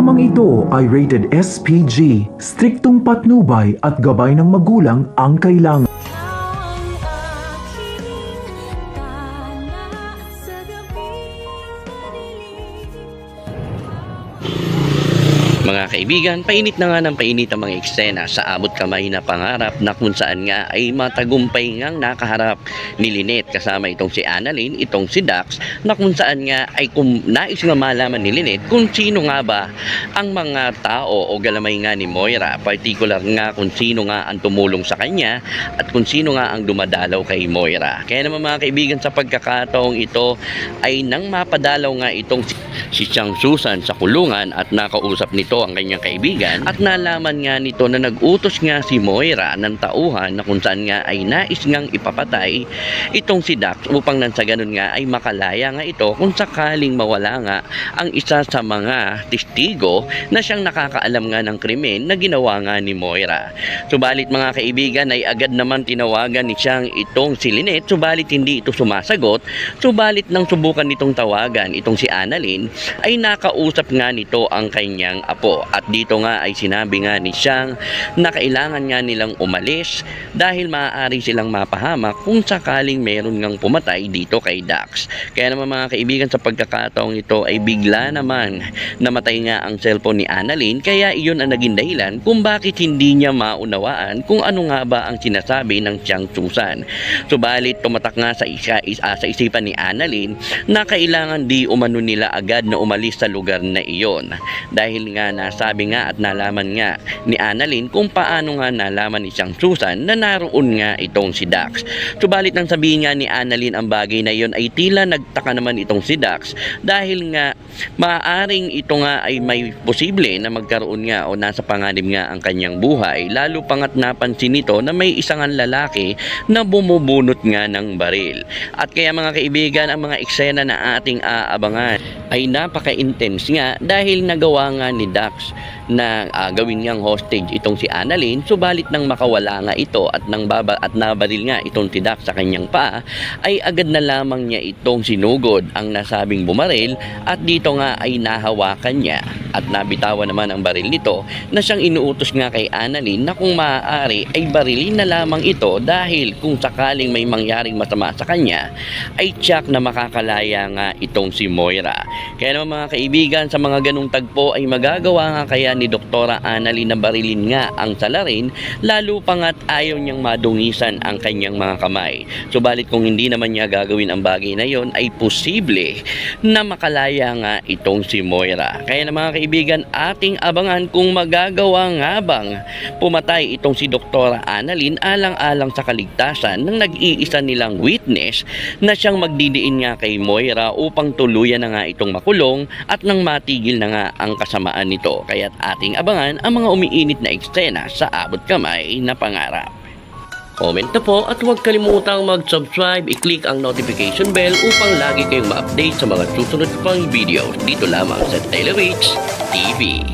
Programang ito ay rated SPG, striktong patnubay at gabay ng magulang ang kailangan. Mga kaibigan, painit na nga ng painit ang mga eksena sa abot kamay na pangarap na kung saan nga ay matagumpay ngang nakaharap ni Lynette kasama itong si Annalyn, itong si Dax, na kung saan nga ay kung nais nga malaman ni Lynette kung sino nga ba ang mga tao o galamay nga ni Moira, particular nga kung sino nga ang tumulong sa kanya at kung sino nga ang dumadalaw kay Moira. Kaya naman mga kaibigan, sa pagkakataong ito ay nang mapadalaw nga itong si Chang Susan sa kulungan at nakausap nito ang kanyang kaibigan at nalaman nga nito na nag-utos nga si Moira ng tauhan na kung saan nga ay nais ngang ipapatay itong si Dax upang nang sa ganun nga ay makalaya nga ito kung sakaling mawala nga ang isa sa mga testigo na siyang nakakaalam nga ng krimen na ginawa nga ni Moira. Subalit mga kaibigan ay agad naman tinawagan ni Chang itong si Lynette, subalit hindi ito sumasagot. Subalit nang subukan nitong tawagan itong si Annalyn ay nakausap nga nito ang kanyang apo. At dito nga ay sinabi nga ni Chang na kailangan nga nilang umalis dahil maaari silang mapahamak kung sakaling meron ngang pumatay dito kay Dax. Kaya naman mga kaibigan, sa pagkakataong ito ay bigla naman namatay nga ang cellphone ni Annalyn, kaya iyon ang naging dahilan kung bakit hindi niya maunawaan kung ano nga ba ang sinasabi ng Chang Susan. Subalit tumatak nga sa isipan ni Annalyn na kailangan di umano nila agad na umalis sa lugar na iyon dahil nga nasabi nga at nalaman nga ni Annalyn kung paano nga nalaman ni Chang Susan na naroon nga itong si Dax. Subalit nang sabihin nga ni Annalyn ang bagay na iyon ay tila nagtaka naman itong si Dax dahil nga maaaring ito nga ay may posible na magkaroon nga o nasa panganib nga ang kanyang buhay, lalo pangat napansin nito na may isang lalaki na bumubunot nga ng baril. At kaya mga kaibigan, ang mga eksena na ating aabangan ay napaka-intense nga dahil nagawa nga ni Dax na gawin niyang hostage itong si Annalyn, subalit nang makawala nga ito at nabaril nga itong si Dax sa kanyang paa ay agad na lamang niya itong sinugod ang nasabing bumaril at dito nga ay nahawakan niya at nabitawan naman ang baril nito na siyang inuutos nga kay Annalyn na kung maaari ay barilin na lamang ito dahil kung sakaling may mangyaring masama sa kanya ay tiyak na makakalaya nga itong si Moira. Kaya naman mga kaibigan, sa mga ganung tagpo ay magagawa nga kaya ni Doktora Annalyn na barilin nga ang salarin, lalo pangat ayaw niyang madungisan ang kanyang mga kamay. Subalit kung hindi naman niya gagawin ang bagay na yon ay posible na makalaya nga itong si Moira. Kaya na mga kaibigan, ating abangan kung magagawa nga bang pumatay itong si Doktora Annalyn alang-alang sa kaligtasan ng nag-iisa nilang witness na siyang magdidiin nga kay Moira upang tuluyan na nga itong makulong at nang matigil na nga ang kasamaan nito. Kaya't ating abangan ang mga umiinit na eksena sa abot kamay na pangarap. Comment na po at huwag kalimutang mag-subscribe, i-click ang notification bell upang lagi kayong ma-update sa mga susunod pang videos dito lamang sa Taylor Rich TV.